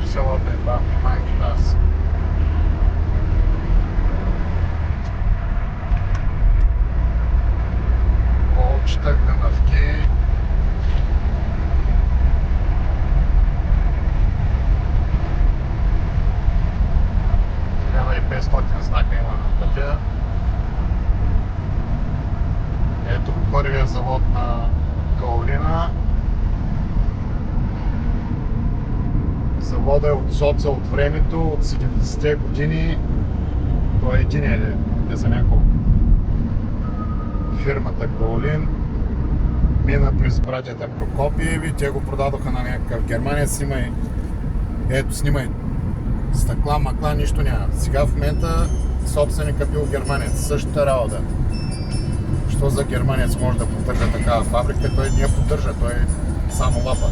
селото е това, майката аз. Колчета, гънавки. Трябва и 500 знака има на пътя. Ето първия завод на Каолина. Завода е от соца от времето, от 70-те години. Той е един е за няколко. Фирмата Каолин мина през братята Прокопиеви, те го продадоха на някакъв германец. Снимай, ето снимай стъкла, макла, нищо няма. Сега в момента собственика бил германец, същата работа. Що за германец може да поддържа такава фабрика, той не я поддържа, той само лапа.